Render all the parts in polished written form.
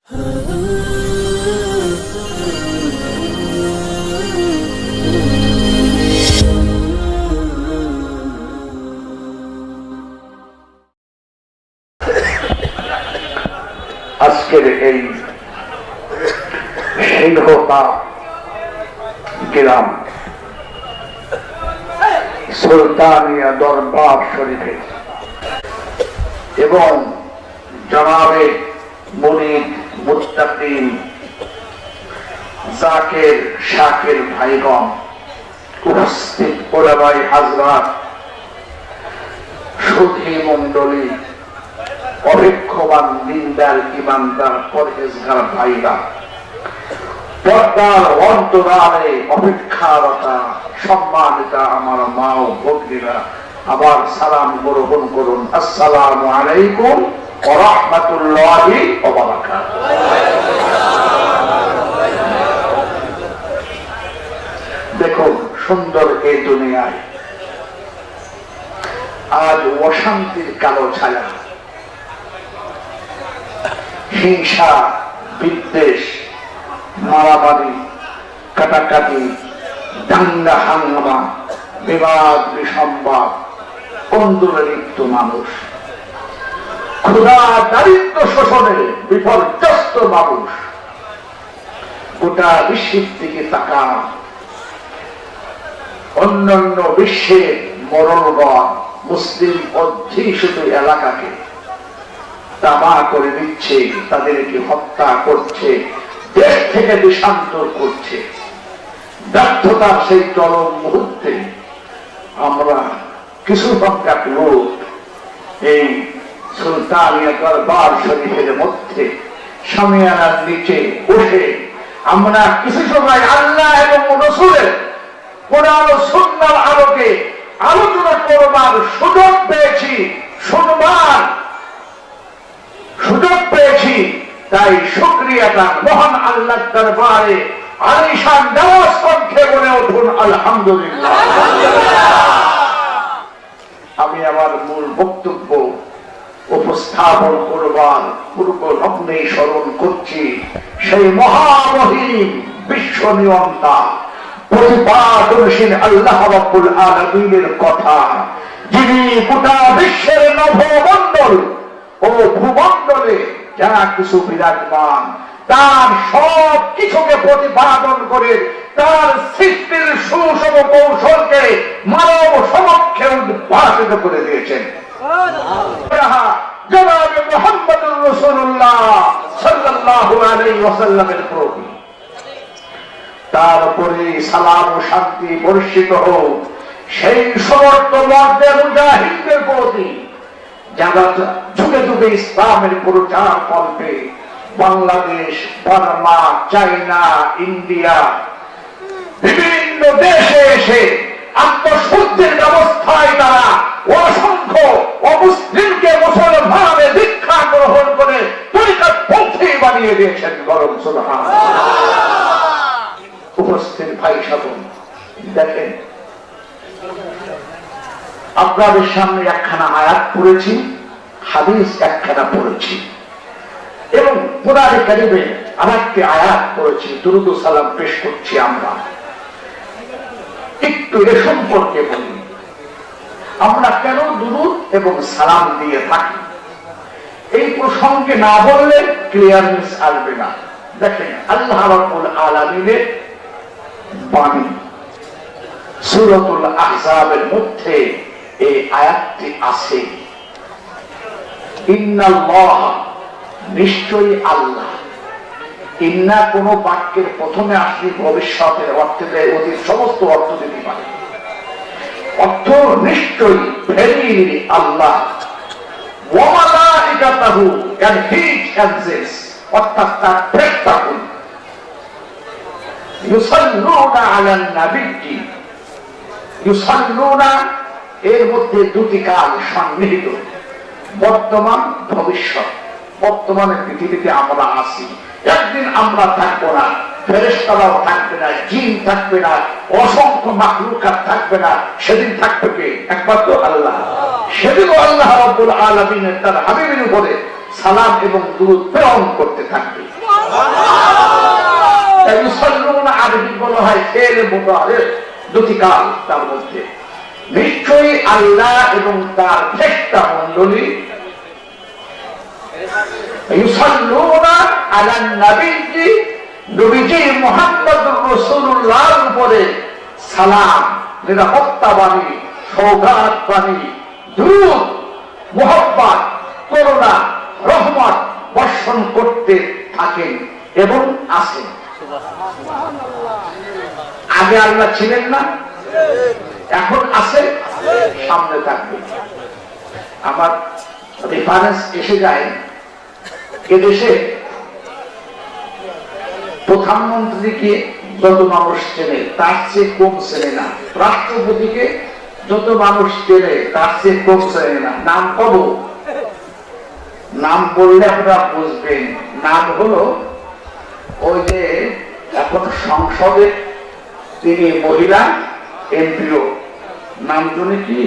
আজকের এই সিংহতা গ্রাম সুলতানিয়া দরবার শরীফে এবং জনাবে মুনিদ মুত্তাকিন জাকির শাকির ভাইগণ, উপস্থিত ওলামায়ে হাজরাত, সুধী মণ্ডলী, অপেক্ষমান দিনদার ইমানদার পরহেজগার ভাইরা, পর্দার অন্তরালে অপেক্ষারতা সম্মানিতা আমার মা ও ভগ্নীরা, আবার সালাম গ্রহণ করুন। আসসালামু আলাইকুম ওয়া রাহমাতুল্লাহি ওয়া বারাকাতুহু। দেখুন, সুন্দর এই দুনিয়ায় আজ অশান্তির কালো ছায়া, হিংসা, বিদ্বেষ, মারামারি, কাটাকাটি, দাঙ্গা হাঙ্গামা, বিবাদ বিসম্বাদ, কন্দলে লিপ্ত মানুষ, ক্ষুধা দারিদ্র শোষণে বিপর্যস্ত মানুষ। গোটা বিশ্বের দিকে তাকান, অন্যান্য বিশ্বের মরণগণ মুসলিম অধ্যুষিত এলাকাকে তামা করে দিচ্ছে, তাদেরকে হত্যা করছে, দেশ থেকে দেশান্তর করছে। ব্যর্থতার সেই চরম মুহূর্তে আমরা কিছু সংখ্যক লোক এই সুলতানিয়া দরবার শরীফের মধ্যে শামিয়ানার নিচে বসে আমরা কিছু সময় আল্লাহ এবং রাসূলের কোরআন ও সুন্নাহর আলোকে আলোচনা করবার সুযোগ পেয়েছি, শুনবার সুযোগ পেয়েছি। তাই শুকরিয়াটা মহান আল্লাহর দরবারে আলিশান নামাজ কণ্ঠে বলে উঠুন আলহামদুলিল্লাহ। আমি আমার মূল বক্তব্য উপস্থাপন করবার পূর্ব লগ্নে স্মরণ করছি সেই মহামহিম বিশ্ব নিয়ন্তা প্রতিপাদনশীল আল্লাহ রাব্বুল আলামিনের কথা, যিনি গোটা বিশ্বের নভমণ্ডল ও ভূমণ্ডলে যারা কিছু বিরাজমান তার সব কিছুকে প্রতিপাদন করে তার সৃষ্টির সুষম কৌশলকে মানব সমক্ষে উদ্ভাসিত করে দিয়েছেন। জনাবে মুহাম্মদুর রাসূলুল্লাহ সাল্লাল্লাহু আলাইহি ওয়াসাল্লামের প্রতি তারপরে সালাম ও শান্তি বর্ষিত হোক সেই সমর্থ মর্দে মুজাহিদদের প্রতি যারা যুগে যুগে ইসলামের প্রচার কল্পে বাংলাদেশ, বার্মা, চায়না, ইন্ডিয়া বিভিন্ন দেশে এসে আত্মশুদ্ধির ব্যবস্থায় তারা অসংখ্য অমুসলিমকে মুসলমানের দীক্ষা গ্রহণ করে তরিকাতপন্থী বানিয়ে দিয়েছেন। গরম সুবহানাল্লাহ। উপস্থিত ভাই সাধন, দেখেন আপনাদের সামনে একখানা আয়াত পড়েছি, হাদিস একখানা পড়েছি এবং কোরআনে কারিমে আরেকটি আয়াত পড়েছি, দুরূদ ও সালাম পেশ করছি। আমরা একটু এ সম্পর্কে বলি, আমরা কেন দুরূদ এবং সালাম দিয়ে থাকি এই প্রসঙ্গে না বললে ক্লিয়ারনেস আসবে না। দেখেন আল্লাহ রাব্বুল আলামিনের বাণী সূরাতুল আহজাবের মধ্যে এই আয়াতটি আছে, ইন্নাল্লাহ, নিশ্চয়ই আল্লাহ। ইন্না কোন বাক্যের প্রথমে আসলে ভবিষ্যতের অর্থে দেয়, অতীত সমস্ত অর্থ দিতে পারে। অর্থ নিশ্চয়ই, ভেরি আল্লাহ, ওয়া মালাইকাতুহু এন্ড হিজ এঞ্জেলস, অর্থাৎ তার ফেরেশতাগণ, ইউসাল্লুনা আলান নাবিয়্যি, ইউসাল্লুনা এর মধ্যে দুটি কাল সন্নিহিত, বর্তমান ভবিষ্যৎ। বর্তমানে পৃথিবীতে আমরা আছি, একদিন আমরা থাকবো না, ফেরেশতারাও থাকবে না, জিন থাকবে না, অসংখ্য মাখলুকাত থাকবে না। সেদিন থাকবে কে? একমাত্র আল্লাহ। সেদিনও আল্লাহ রাব্বুল আলামিন তার হাবিবের উপরে সালাম এবং দুরূদ প্রেরণ করতে থাকবে। তাই ইউসাল্লুনা আরবি বলা হয় ফেল মুদারে, দুটি কাল তার মধ্যে। নিশ্চয়ই আল্লাহ এবং তার ফেরেশতা মণ্ডলী ইউসাল্লুনা আলান নবী, নবীজি মুহাম্মদুর রাসূলুল্লাহর উপরে সালাম, নিরাপত্তা বাণী, সৌগাত বাণী, দুরূদ, মুহাব্বত, করুণা, রহমত বর্ষণ করতে থাকেন এবং আসেন। আগে আল্লাহ ছিলেন না, এখন আছে, সামনে থাকবে। আমার রেফারেন্স এসে যায়, এদেশে প্রধানমন্ত্রীকে যত মানুষ চেনে তার চেয়ে কম চেনে না, রাষ্ট্রপতিকে যত মানুষ চেনে তার চেয়ে কম চেনে না। নাম কব, নাম বললে আপনারা বুঝবেন। নাম হলো ওই যে এখন সংসদে তিনি মহিলা এমপিও, নাম শুনে কি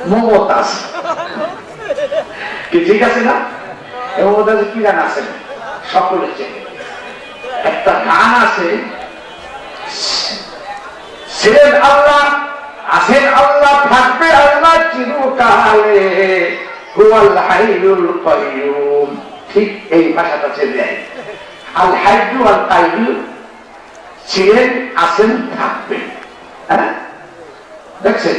মমতাজ, কি ঠিক আছে না? মমতাজ কি গান আছে সকলে চেনে। একটা গান আছে, ছিলেন আল্লাহ, আছেন আল্লাহ, থাকবে আল্লাহ চিরকালে, হুয়াল হাইয়ুল কাইয়ুম। ঠিক এই ভাষাটা চেনে যায়। আল হাইয়ু আল কাইয়ুম, ছিলেন, আছেন, থাকবেন। হ্যাঁ, দেখছেন?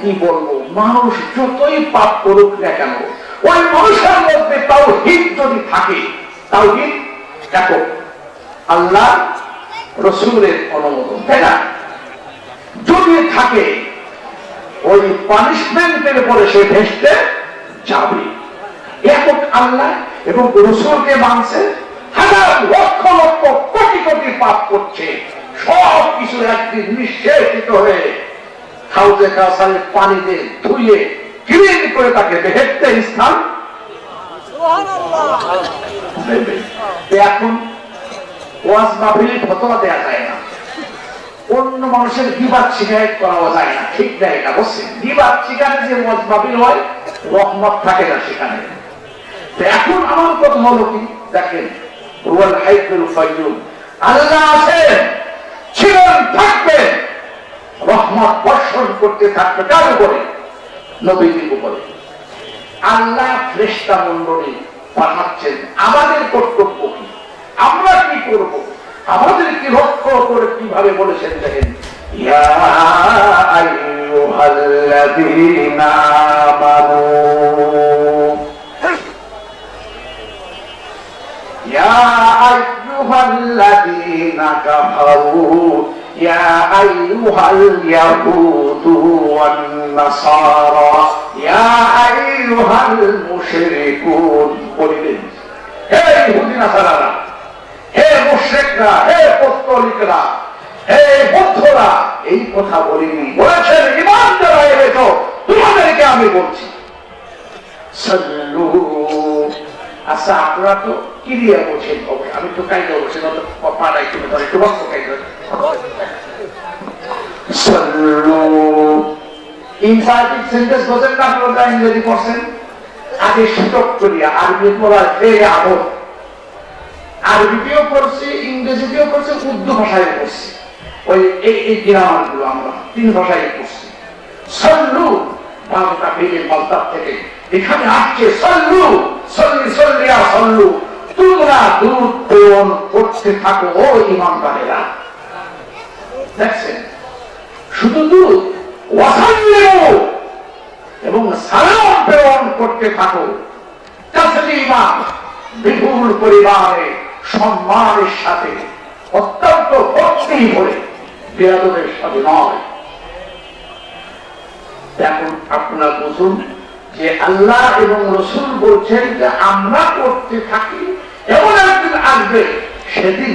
কি বলবো, মানুষ যতই পাপ করুক না কেন, ওই মানুষের মধ্যে তাওহীদ যদি থাকে, তাওহীদ দেখো আল্লাহ রাসূলের অনুমোদন, তাই না? যদি থাকে ওই পানিশমেন্টের পরে সে ভেস্তে যাবে। একক আল্লাহ এবং রাসূলকে মানছে, হাজার লক্ষ লক্ষ কোটি কোটি পাপ করছে, সব কিছু একদিন নিঃশেষিত হয়ে হাউজে কাউসারের পানিতে ধুয়ে ক্লিন করে তাকে বেহেশতের স্থান দেবে। এখন ওয়াজ মাহফিলে ফতোয়া দেয়া যায় না, অন্য মানুষের গীবাত শিকায়ত করা যায় না, ঠিক দেয় না। বলছেন গীবাত শিকারে যে ওয়াজ মাহফিল হয়, রহমত থাকে না সেখানে। এখন আমার কথা হলো কি, দেখেন হুয়াল হাইয়ুল কাইয়ুম, আল্লাহ আছেন, ছিলেন, থাকবেন, রহমত বর্ষণ করতে থাকবে। কার উপরে? নবীজির উপরে। আল্লাহ ফেরেশতা মণ্ডলী পাঠাচ্ছেন। আমাদের কর্তব্য কি? আমরা কি করব? আমাদের কি লক্ষ্য করে কিভাবে বলেছেন দেখেন, ইয়া আইয়ুহাল্লাযীনা আমানু, ইয়া আইয়ুহাল্লাযীনা কাফারু, ইয়া আইয়ুহাল ইয়াহুদু ওয়ান নাসারা, ইয়া আইয়ুহাল মুশরিকুন। বলিলেন হে ইহুদি নাসারারা, হে মুশরিকরা, হে পৌত্তলিকরা, হে বৌদ্ধরা, এই কথা বলিনি, বলেছেন ঈমান যারা এনেছো তোমাদেরকে আমি বলছি সাল্লু। আচ্ছা আপনারা তো ক্রিয়া বলছেন, আমি তো কায়দা বলছি না, পাড়াই তুমি ধরে তোমার তো কায়দা সাল্লু। ইনফাইটিভ সেন্টেন্স বোঝেন না আপনারা, ইংরেজি পড়ছেন, আগে সুযোগ করিয়া আরবি পড়ার ফেরে আবদ, আরবিতেও পড়ছি, ইংরেজিতেও পড়ছি, উর্দু ভাষায় পড়ছি। ওই এই গ্রামার গুলো আমরা তিন ভাষায় পড়ছি। সল্লু বাংলা ফেলে মালতার থেকে এখানে আসছে সল্লু, সল্লি সল্লিয়া সল্লু, তোমরা দুধ প্রেরণ করতে থাকো ও ঈমানদারেরা। দেখছেন, শুধু দুধ ওয়াসাল্লিমু এবং সালাম প্রেরণ করতে থাকো, তাসলিমা বিপুল পরিবারে সম্মানের সাথে, অত্যন্ত ভক্তি ভরে, বেয়াদবের সাথে নয়। এখন আপনারা বুঝুন যে আল্লাহ এবং রাসূল বলছেন যে আমরা করতে থাকি, এমন একদিন আসবে সেদিন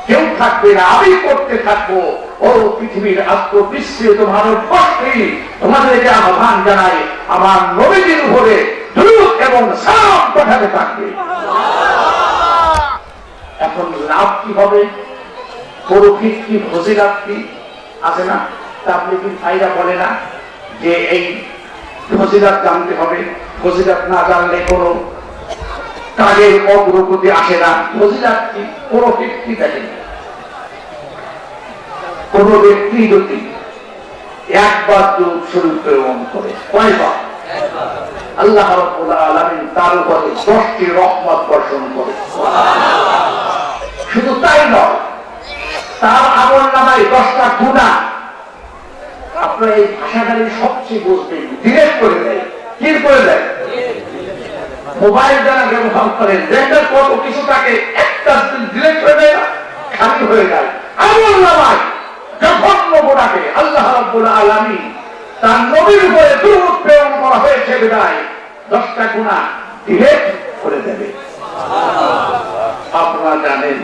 কেউ থাকবে না, আমি করতে থাকবো। ও পৃথিবীর আত্মবিস্মৃত ভারতবর্ষে তোমাদেরকে আহ্বান জানাই, আমার নবীজির উপরে দুরূদ এবং সালাম পাঠাতে থাকবে। এখন লাভ কি হবে, প্রফিট কি, ফজিলত কি আছে না? তাবলীগের ভাইরা বলে না যে এই ফজিলত জানতে হবে, ফজিলত না জানলে কোনো কাজের অগ্রগতি আসে না। ফজিলত কি? কোনো ব্যক্তি দেখেন, কোন ব্যক্তি যদি একবার দুরূদ শরীফ প্রেরণ করে, কয়বার? আল্লাহ রাব্বুল আলামিন তার উপরে 10টি রহমত বর্ষণ করে। শুধু তাই নয়, তার আমলনামায় 10টা গুনাহ আপনার এই ভাষাটাকে সবচেয়ে বুঝবেন, ডিলিট করে দেয়। কি করে দেয়? মোবাইল যারা ব্যবহার করেন দেখবেন কত কিছু তাকে একটা ডিলিট করে দেয় না, খালি হয়ে যায়। আমলনামায় জঘন্য গুনাহকে আল্লাহ রাব্বুল আলামিন তার নবীর উপরে দুরূদ প্রেরণ করা হয়েছে বিধায় 10টা গুনাহ ডিলিট করে দেবে। আপনারা জানেন।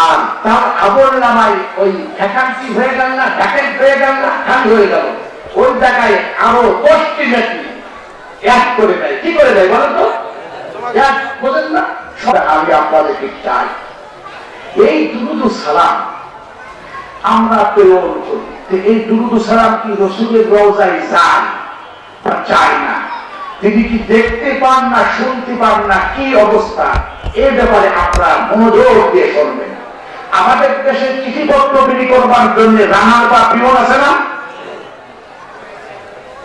আর তার আমলনামায় ওই ভ্যাকান্সি হয়ে গেল না, ভ্যাকেন্ট হয়ে গেল না, খালি হয়ে গেল, ওই জায়গায় আরো 10টি নেকি এক করে দেয়। কি করে দেয় বলেন তো? এক, বোঝেন না? আমি আপনাদেরকে চাই এই দুরূদ ও সালাম আমরা প্রেরণ করি। এই দুরূদ ও সালাম কি রাসূলের রওজায় যায় বা যায় না? তিনি কি দেখতে পান না, শুনতে পান না, কি অবস্থা? এই ব্যাপারে আপনারা মনোযোগ দিয়ে শুনবেন। আমাদের দেশে চিঠিপত্র বিলি করবার জন্য রানার বা পিয়ন আছে না?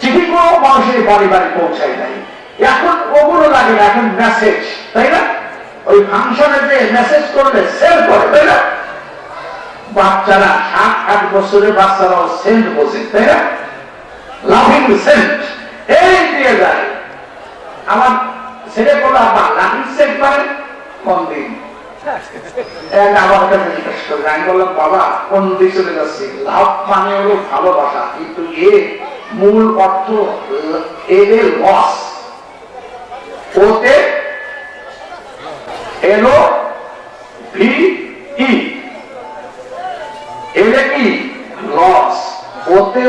চিঠি কোনো মানুষের বাড়ি বাড়ি পৌঁছায় নাই। এখন ওগুলো লাগে না, এখন মেসেজ, তাই না? ওই ফাংশনে যে মেসেজ করলে সেন্ড করে, তাই না? বাচ্চারা 7-8 বছরের বাচ্চারাও সেন্ড বোঝে, তাই না? লাভিং সেন্ড এই দিয়ে যায়। আমার ছেলে বলে আবার লাভিং সেন্ড মানে কোন দিন? আমার কাছে জিজ্ঞেস করবে, আমি বললাম বাবা কোন দিকে চলে যাচ্ছে? লাভ মানে হলো ভালোবাসা, কিন্তু এ মূল অর্থ এর লস, ওতে এলো ভি ই, এলে কি লস, ওতে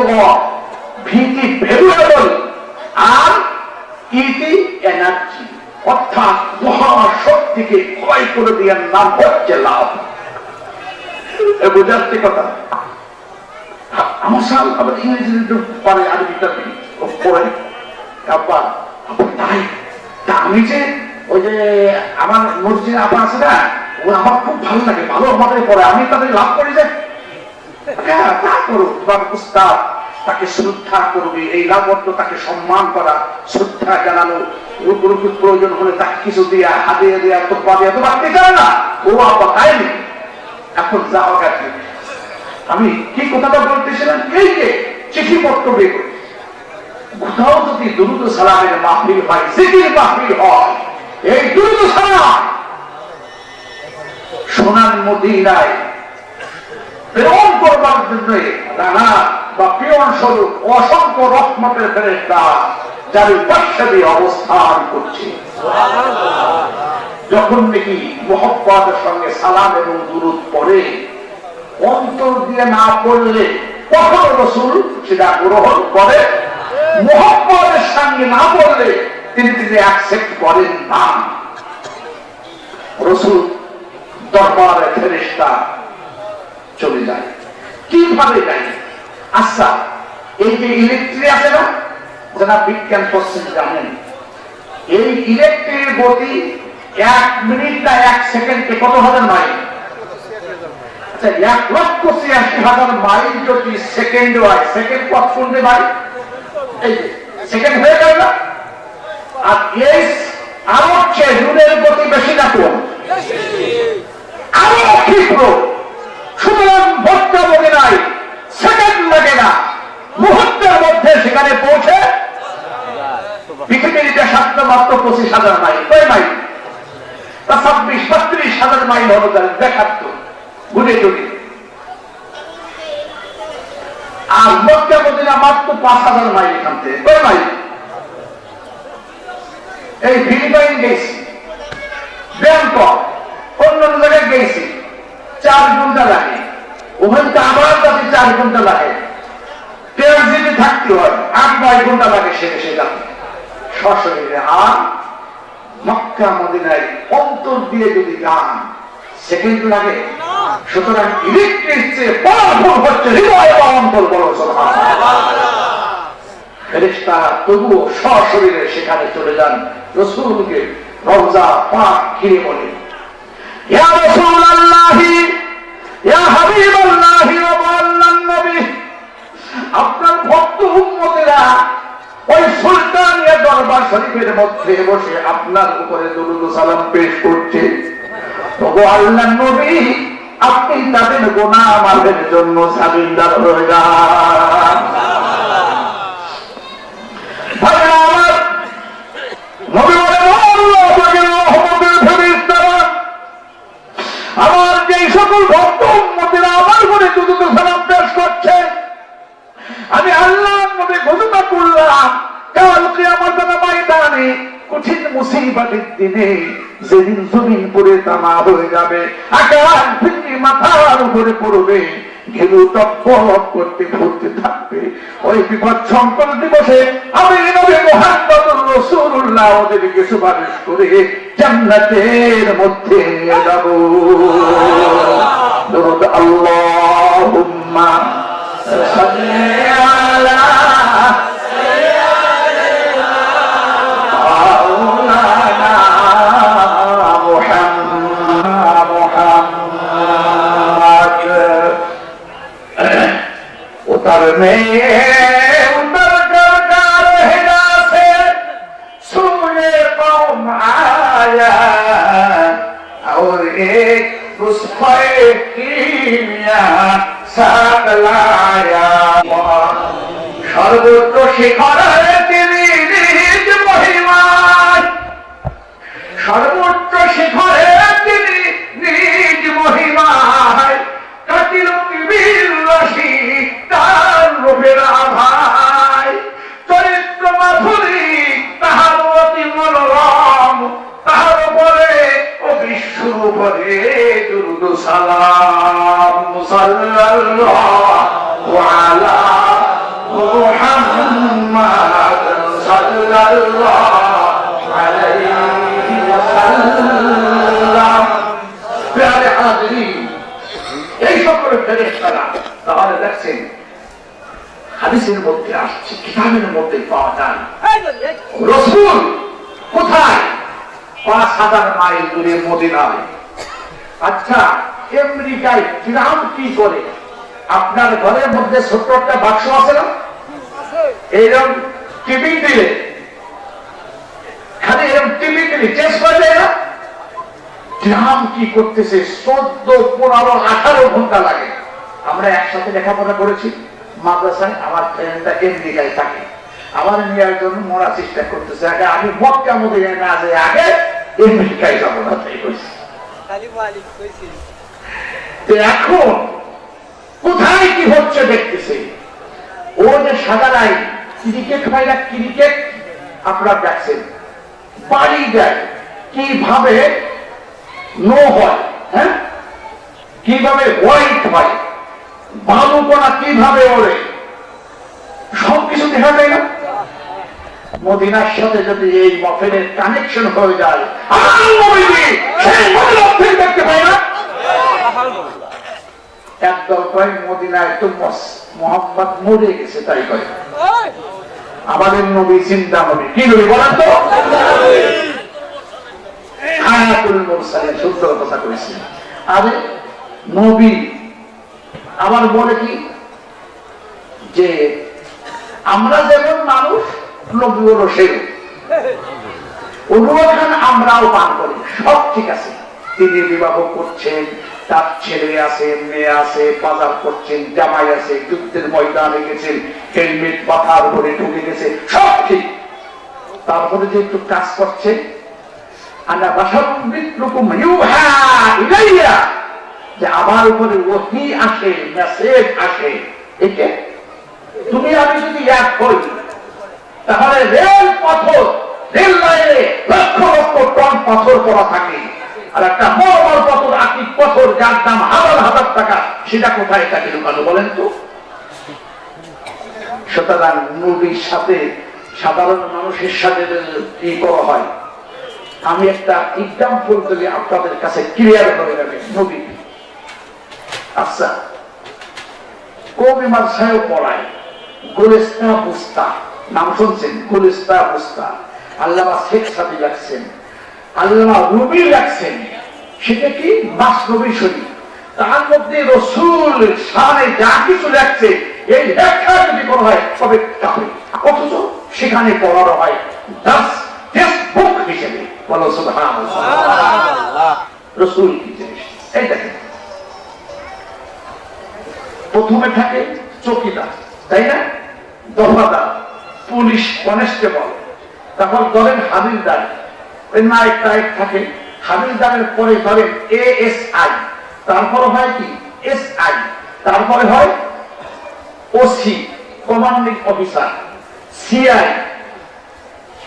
ভিটি ভ্যালুয়েবল, আর ইতি এনার্জি, অর্থাৎ মহাশক্তিকে ক্ষয় করে দেওয়ার নাম হচ্ছে লাভ। বোঝাচ্ছে কথা? আমার সাল আবার ইংরেজি পরে আরবিটা পড়ে আব্বা তাই তা আমি যে ওই যে আমার মসজিদ আপা আছে না, ও আমার খুব ভালো লাগে, ভালো আমাদের পড়ে, আমি তাদের লাভ করি যে তা করো, তোমার উস্তাদ তাকে শ্রদ্ধা করবে, এই লাভ অর্থ তাকে সম্মান করা, শ্রদ্ধা জানানো, প্রয়োজন হলে তাকে কিছু দিয়া, হাতিয়ে দেওয়া, তোপা দেওয়া, তো বাড়তে চায় না। ও আপা তাই নেই। এখন যাওয়া গেছে, আমি কি কথাটা বলতেছিলাম, এই যে চিঠিপত্র বের করি, কোথাও যদি দুরূদ ও সালামের মাহফিল হয়, জিকির মাহফিল হয়, এই দুরূদ ও সালাম সোনার মদিনায় প্রেরণ করবার জন্য রানা বা পিয়ন স্বরূপ অসংখ্য রহমতের ফেরেশতা যার পাশে অবস্থান করছে। যখন নাকি মুহাব্বতের সঙ্গে সালাম এবং দুরূদ পড়ে, অন্তর দিয়ে না পড়লে কখনো রাসূল সেটা গ্রহণ করে, মুহাব্বতের সঙ্গে না পড়লে তিনি অ্যাকসেপ্ট করেন না। রাসূল দরবারে ফেরেশতা চলে যায়। কিভাবে যায়? আচ্ছা, এই যে ইলেকট্রিক আছে না, যারা বিজ্ঞান পশ্চিম জানেন, এই ইলেকট্রিক গতি 1 মিনিট না 1 সেকেন্ডে কত হাজার মাইল? আচ্ছা, 1,86,000 মাইল যদি সেকেন্ড হয়, সেকেন্ড কত কোনটি মাইল? এই সেকেন্ড হয়ে গেল না? আর এই আরো নুনের গতি বেশি না কম? আরো ক্ষিপ্র। সুতরাং ভোটটা বলে নাই, সেকেন্ড লাগে না, মুহূর্তের মধ্যে সেখানে পৌঁছে পৃথিবীর ইতিহাসটা মাত্র 25,000 মাইল। কয় মাইল? 26-32,000 মাইল হলো তার দেখাত্ম ঘুরে চলে। আর মক্কা মদিনা মাত্র 5,000 মাইল এখান থেকে। কয় মাইল? এই ফিলিপাইন গেছি, ব্যাংকক, অন্য জায়গায় গেছি, 4 ঘন্টা লাগে। ওখানে তো আবার যাতে 4 ঘন্টা লাগে, ট্রানজিটে থাকতে হয়, 8-9 ঘন্টা লাগে সে যাতে সশরীরে। আর মক্কা মদিনায় অন্তর দিয়ে যদি যান, সেকেন্ড লাগে। সুতরাং ইলেকট্রিক চেয়ে পাওয়ারফুল হচ্ছে হৃদয় বা অন্তর। বড় সুবহানাল্লাহ। ফেরেশতারা তবুও সশরীরে সেখানে চলে যান, রাসূলকে রওজা পাক ঘিরে বলে, ইয়া রাসূলুল্লাহি ইয়া হাবিবাল্লাহি ওয়া মুআল্লান নবী, আপনার ভক্ত উম্মতেরা ওই সুলতানিয়া দরবার শরীফের মধ্যে বসে আপনার উপরে দরুদ ও সালাম পেশ করছে। ওগো আল্লাহর নবী, আপনি তাদের গুনাহ মাফের জন্য জামিনদার হয়ে যান। ভাইরা আমার, নবী বলেন, আল্লাহ পাকের রহমতের ফেরেশতারা আমার যে সকল ভক্ত উম্মতেরা আমার উপরে দরুদ ও সালাম পেশ করছে, আমি আল্লাহর নবী ঘোষণা করলাম, কাল কিয়ামতের ময়দানে কঠিন মুসিবতের দিনে যেদিন জমিন পুড়ে তামা হয়ে যাবে, আকাশ ভেঙে মাথার উপরে পড়বে, ঘেলু টপটপ করতে ফুটতে থাকবে, ওই বিপদ সংকট দিবসে আমি নবী মুহাম্মদুর রাসূলুল্লাহ ওদেরকে সুপারিশ করে জান্নাতের মধ্যে নিয়ে যাব। দরুদ আল্লাহুম্মা সাল্লি আলা उतर में उतर कर रहना से सूर्य कौम आया और एक रुस्खे कीमिया साथ लाया। सर्वोच्च शिखर তিনি নিজ মহিমায়, সর্বোচ্চ শিখরে তিনি নিজ মহিমায় কাটিল বিবির রশি তার রূপের আভায়। চরিত্র মাধুরী তাহার অতি মনোরম, তাহার উপরে ও বিশ্বর উপরে দুরূদ সালাম। সাল্লাল্লাহু আলা মুহাম্মাদ সাল্লাল্লাহু আলাইহি ওয়াসাল্লাম। প্রিয় হাজিরিন, এই সকল ফেরেশতারা তাহলে দেখছেন হাদিসের মধ্যে আসছে, কিতাবের মধ্যে পাওয়া যায়, রাসূল কোথায়? ৫,০০০ মাইল দূরে মদিনায়। আচ্ছা, আমেরিকায় ফিরআউন কি করে? আপনার ঘরের মধ্যে ছোট্ট একটা বাক্স আছে না, এইরকম টিভি দিলে, খালি এরকম টিভি দিলে চেঞ্জ করে দেয় না? ফিরআউন কি করতেছে? ১৪, ১৫, ১৮ ঘন্টা লাগে। আমরা একসাথে লেখাপড়া করেছি মাদ্রাসায়, আমার ফ্রেন্ডটা আমেরিকায় থাকে, আমার নেওয়ার জন্য মরা চেষ্টা করতেছে। আগে আমি মক্কা মদিনায় না যাই, আগে আমেরিকায় যাবো না, তাই বলছি। এখন কোথায় কি হচ্ছে দেখতেছে। ও যে সাদারাই ক্রিকেট হয় না, ক্রিকেট আপনারা দেখছেন, বাড়ি দেয় কিভাবে নো হয়, হ্যাঁ, কিভাবে হোয়াইট হয়, বালুকণা কিভাবে ওড়ে, সবকিছু দেখা যায় না। মদিনার সাথে যদি এই মফেলের কানেকশন হয়ে যায়, দেখতে পাই না। একদল কয় মদিনায় তো মোহাম্মদ মরে গেছে, তাই কয় আমাদের নবী চিন্তা নবী। কি নবী বলেন তো? হায়াতুল মুরসালিন, শুদ্ধ কথা কইছি। আরে নবী আবার বলে কি যে আমরা যেমন মানুষ, নবী হলো সেরকম, অনুমোদন আমরাও পান করি, সব ঠিক আছে। তিনি বিবাহ করছেন, তার ছেলে আছে, মেয়ে আছে, বাজার করছেন, জামাই আছে, যুদ্ধের ময়দানে গেছেন, হেলমেট মাথার উপরে ঢুকে গেছে, সব ঠিক। তারপরে যে একটু কাজ করছে, যে আমার উপরে ওহী আসে, মেসেজ আসে, একে তুমি আমি যদি এক হই, তাহলে রেল পাথর, রেল লাইনে লক্ষ লক্ষ টন পাথর পড়া থাকে, আর একটা মরমর পাথর, আকিক পাথর, যার দাম হাজার হাজার টাকা, সেটা কোথায় থাকে ঢুকানো বলেন তো? সুতরাং নবীর সাথে সাধারণ মানুষের সাথে কি করা হয়, আমি একটা এক্সাম্পল দিলে আপনাদের কাছে ক্লিয়ার হয়ে যাবে। নবী আচ্ছা কবি মাদ্রাসায় পড়ায়, গোলেস্তা বুস্তা নাম শুনছেন, গুলিস্তা মুস্তা, আল্লামা শেখ সাদি রাখছেন, আল্লামা রুবি রাখছেন, সেটা কি মাসনবী শরীফ। তার মধ্যে রসুল শানে যা কিছু লাগছে এই ব্যাখ্যা যদি করা হয় তবে অথচ সেখানে পড়ানো হয় ফেসবুক হিসেবে। বলো সুবহানাল্লাহ। রসুল কি জিনিস এই দেখেন, প্রথমে থাকে চৌকিদার, তাই না, দরবাদার, পুলিশ কনস্টেবল, তারপর ধরেন হাবিলদার, নায়ক টায়ক থাকে, হাবিলদারের পরে ধরেন ASI, তারপরে হয় কি SI, তারপরে হয় OC কমান্ডিং অফিসার, CI,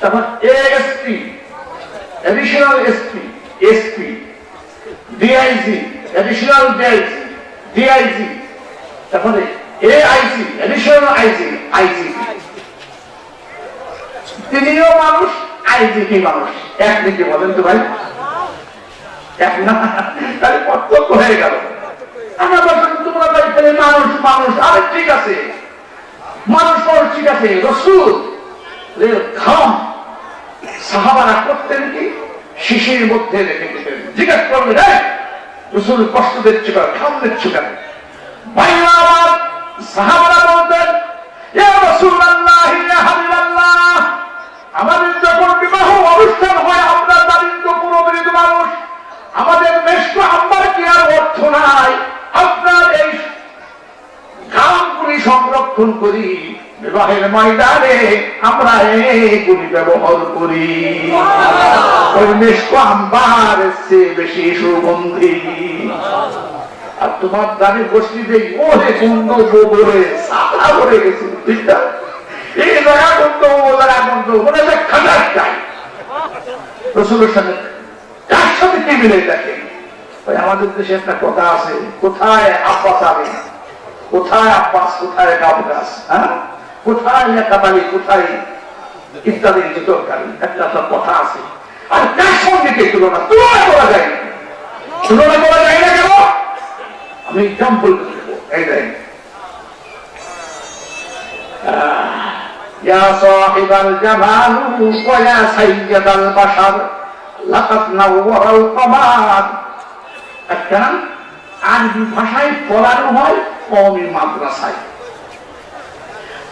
তারপর ASP additional SP, SP, DIG additional DIG, তারপরে AIG এডিশনাল IG, IGP। তিনিও মানুষ, IGP মানুষ, একদিকে বলেন তো ভাই, এক না, তাহলে পার্থক্য হয়ে গেল। আমরা বললাম তোমরা ভাই মানুষ মানুষ, আরে ঠিক আছে, মানুষ মানুষ ঠিক আছে। রসুল ঘাম সাহাবারা করতেন কি শিশির মধ্যে রেখে দিতেন। জিজ্ঞাসা করবেন রসুল কষ্ট দিচ্ছে কেন, ঘাম দিচ্ছে কেন? ভাইরা সাহাবারা বলতেন ইয়া রাসূলুল্লাহ ইয়া হাবিবাল্লাহ, আমাদের যখন বিবাহ অনুষ্ঠান হয় আমরা দারিদ্র পুরোপরিত মানুষ, আমাদের মেশক আম্বার কি আর অর্থ নাই, আপনার এই ঘামগুলি সংরক্ষণ করি, বিবাহের ময়দানে আমরা এইগুলি ব্যবহার করি। ওই মেশক আম্বার চেয়ে বেশি সুগন্ধি। আর তোমার দাঁড়িয়ে বসলি দেখ ওরে গন্ধ গোবরে সাদা ভরে গেছে, ঠিক না? এই জায়গা গন্ধ ও জায়গা গন্ধ মনে হয় খাটার চাই। রসুলের সাথে কার সাথে কে মিলে দেখেন? আমাদের দেশে একটা কথা আছে, কোথায় আব্বাস আলী, কোথায় আব্বাস, কোথায় কাবগাস, হ্যাঁ, কোথায় কাতালি, কোথায় ইত্যাদি তরকারি, একটা কথা আছে। আর কার সঙ্গে কে তুলনা করা যায় না, তুলনা করা যায় না কেন? আমি এক্সাম্পল দেবো, এই দেখেন ইয়া সাহিবাল জামাল ওয়া ইয়া সাইয়্যিদাল বাশার লাকাদ নাওয়ারাল কমার। একটা আরবি ভাষায় পড়ানো হয় কওমি মাদ্রাসায়,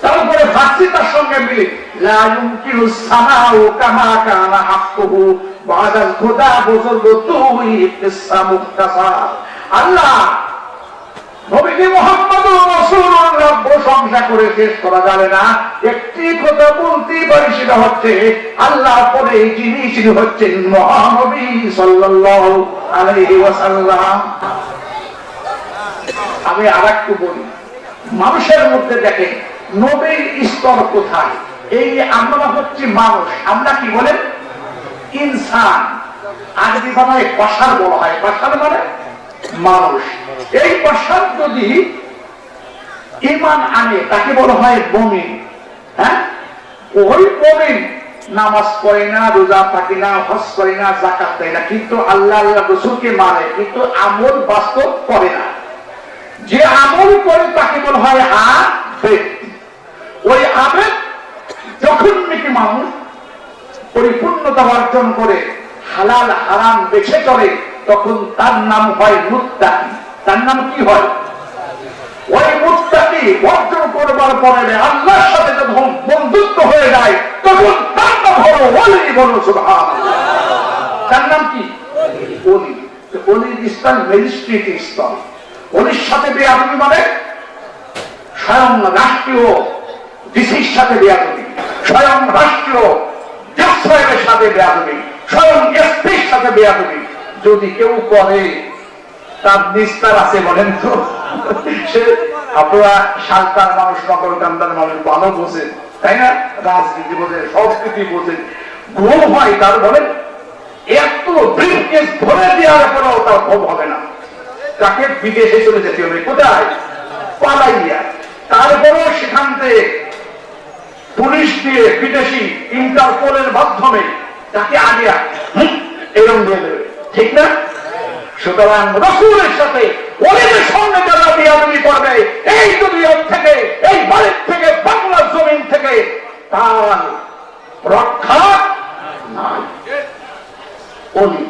তারপরে ফার্সি তার সঙ্গে মিলে লা ইউমকিনু সামাউ কামা কানা হাক্কুহু বাদাল খুদা বুজুর্গ তুই কিসসা মুখতাসার। আল্লাহ নবী মুহাম্মদুর রাসূলুল্লাহ প্রশংসা করে শেষ করা যাবে না। একটি কথা বলতেই পারি, সেটা হচ্ছে আল্লাহর পরে যিনি হচ্ছেন মহানবী সাল্লাল্লাহু আলাইহি ওয়াসাল্লাম। আমি আরেকটু বলি, মানুষের মধ্যে দেখেন নবীর স্তর কোথায়? এই আমরা হচ্ছি মানুষ, আমরা কি বলেন ইনসান, আরবি ভাষায় বাশার বলা হয়, বাশার মানে মানুষ। এই বাশার যদি ঈমান আনে তাকে বলা হয় মুমিন। হ্যাঁ, ওই মুমিন নামাজ পড়ে না, রোজা থাকে না, হজ করে না, যাকাত দেয় না, কিন্তু আল্লাহ আল্লাহ রাসূলকে মানে, কিন্তু আমল বাস্তব করে না। যে আমল করে তাকে বলা হয় আবেদ। ওই আবেদ যখন নাকি মানুষ পরিপূর্ণতা অর্জন করে হালাল হারাম বেছে চলে, তখন তার নাম হয় মুত্তাকি। তার নাম কি হয়? ওই মুত্তাকি অর্জন করবার পরে আল্লাহর সাথে যখন বন্ধুত্ব হয়ে যায় তখন তার নাম হলো ওলি। বলো সুবহানাল্লাহ। তার নাম কি? ওলি। ওলির স্তর ম্যাজিস্ট্রেট স্তর। ওলির সাথে বেয়াদবি মানে স্বয়ং রাষ্ট্রীয় ডিসির সাথে বেয়াদবি, স্বয়ং রাষ্ট্রীয় জজের সাথে বেয়াদবি, স্বয়ং এসপির সাথে বেয়াদবি যদি কেউ করে তার নিস্তার আছে বলেন তো? সে আপনারা সালতার মানুষ, নকল কান্দার মানুষ ভালো বোঝেন, তাই না? রাজনীতি বোঝেন, সংস্কৃতি বোঝেন, ঘুম হয় তার বলেন এত ব্রিফকেস ধরে দেওয়ার পরেও তার ঘুম হবে না, তাকে বিদেশে চলে যেতে হবে। কোথায়? পালাইয়া। তারপরেও সেখান থেকে পুলিশ দিয়ে বিদেশি ইন্টারপোলের মাধ্যমে তাকে আগে এরকম দিয়ে দেবে, ঠিক না? সুতরাং রাসূলের সাথে ওলিদের সঙ্গে যারা বিয়াদবি করবে এই দুনিয়া থেকে, এই বাড়ির থেকে, বাংলার জমিন থেকে তার রক্ষা নাই। অলি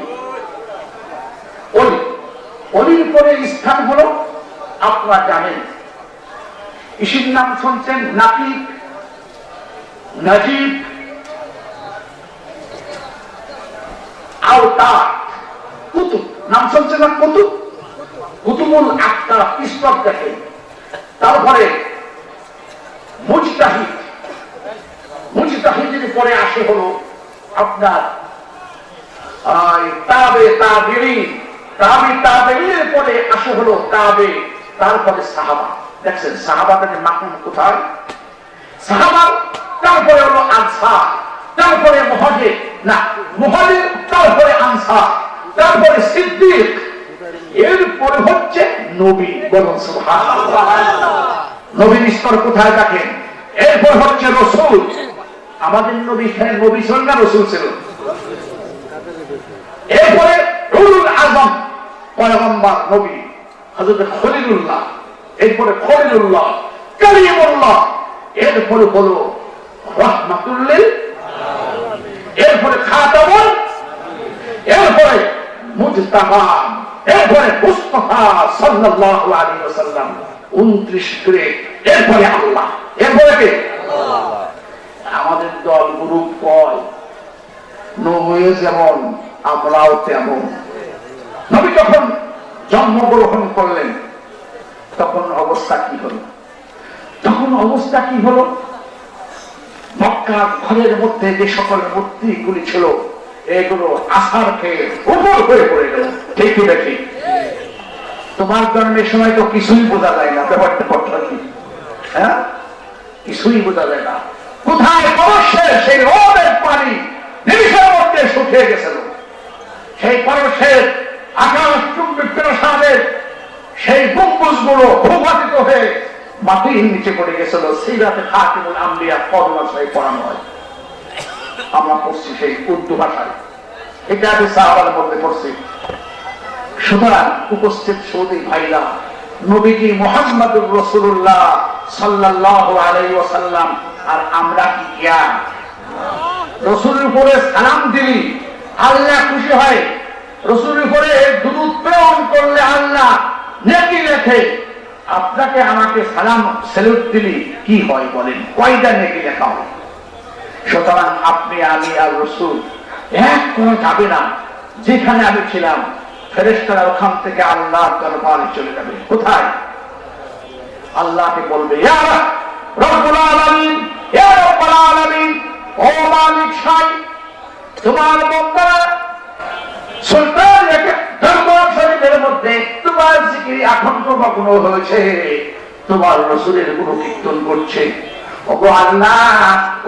অলি অলির পরে স্থান হলো আপনারা জানেন, ইসির নাম শুনছেন নাকিব, নাজিব, আওতার, কুতুব নাম শুনছেন না? কুতুব, কুতুবুল আক্তার ইসলাম দেখেন। তারপরে মুজতাহিদ, মুজতাহিদের পরে আসে হলো আপনার তাবে তাবেঈন, তাবে তাবেঈনের পরে আসে হলো তাবে, তারপরে সাহাবা। দেখছেন সাহাবাদের মাকাম কোথায়? সাহাবা, তারপরে হলো আনসার, তারপরে মুহাজির, না মুহাজির, তারপরে আনসার, তারপরে সিদ্দিক, এরপরে হচ্ছে নবী। বলুন সুবহানাল্লাহ। নবীর স্তর কোথায় দেখেন? এরপর হচ্ছে রাসূল। আমাদের নবী নবী ছিলেন না রাসূল ছিলেন? এরপরে উলুল আযম পয়গম্বর নবী হযরত খলিলুল্লাহ, এরপরে খলিলুল্লাহ, কালিমুল্লাহ, এরপরে হলো রাহমাতুল লিল আলামিন, এরপরে খাতামুল, এরপরে মুজতাবা, এরপরে মুস্তাফা সাল্লাল্লাহু আলাইহি ওয়াসাল্লাম 29 গ্রেড, এরপরে আল্লাহ, এরপরে কে? আল্লাহ। আমাদের দল গ্রুপ কয় নবী যেমন আমরাও তেমন। নবী যখন জন্মগ্রহণ করলেন তখন অবস্থা কি হলো? তখন অবস্থা কি হলো? মক্কার ঘরের মধ্যে যে সকল মূর্তিগুলি ছিল এগুলো আসার খেয়ে উপর হয়ে পড়ে গেল। ঠিক কি দেখি? তোমার জন্মের সময় তো কিছুই বোঝা যায় না, ব্যাপারটা কথা কি? হ্যাঁ, কিছুই বোঝা যায় না। কোথায় পরশের সেই রোদের পানি নিমিষের মধ্যে শুকিয়ে গেছিল। সেই পরশের আকাশ চুম্বি প্রাসাদের সেই গম্বুজগুলো ভূপাতিত হয়ে মাটির নিচে পড়ে গেছিল। সিরাতে খাতিমুল আম্বিয়া ফরমা সাহেব পড়ানো হয়, আমরা পড়ছি সেই উর্দু ভাষায়, এটা আমি সাহাবার মধ্যে পড়ছি। সুতরাং উপস্থিত সৌদি ভাইরা, নবীজি মুহাম্মদুর রাসূলুল্লাহ সাল্লাল্লাহু আলাইহি ওয়াসাল্লাম আর আমরা কি জ্ঞান? রাসূলের উপরে সালাম দিলি আল্লাহ খুশি হয়, রাসূলের উপরে দুরূদ প্রেরণ করলে আল্লাহ নেকি লেখে। আপনাকে আমাকে সালাম স্যালুট দিলি কি হয় বলেন? কয়টা নেকি লেখা হয়? সুতরাং আপনি, আমি আর রাসূল এক কোনো যাবে না। যেখানে আমি ছিলাম ফেরেশতারা ওখান থেকে আল্লাহর দরবারে চলে যাবে। কোথায়? আল্লাহকে বলবে ইয়া রব্বুল আলামিন, ইয়া রব্বুল আলামিন, ও মালিক সাহেব, তোমার বান্দারা সুলতান দরবার শরীফের মধ্যে তোমার জিকিরে আখন্ড মগ্ন হয়েছে, তোমার রাসূলের গুণকীর্তন করছে। ওগো আল্লাহ,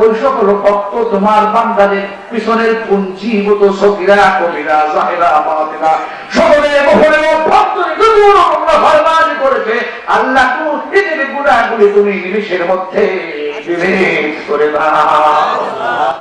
ওই সকল ভক্ত তোমার বান্দাদের পিছনের পুঞ্জীভূত সগীরা কবিরা জাহিরা বাতিনা সকলে মহলে ভক্তদের গুণগুলো ফরমানি করেছে। আল্লাহ এদের গুনাহগুলি তুমি নিমিষের মধ্যে বিভেদ করে দাও।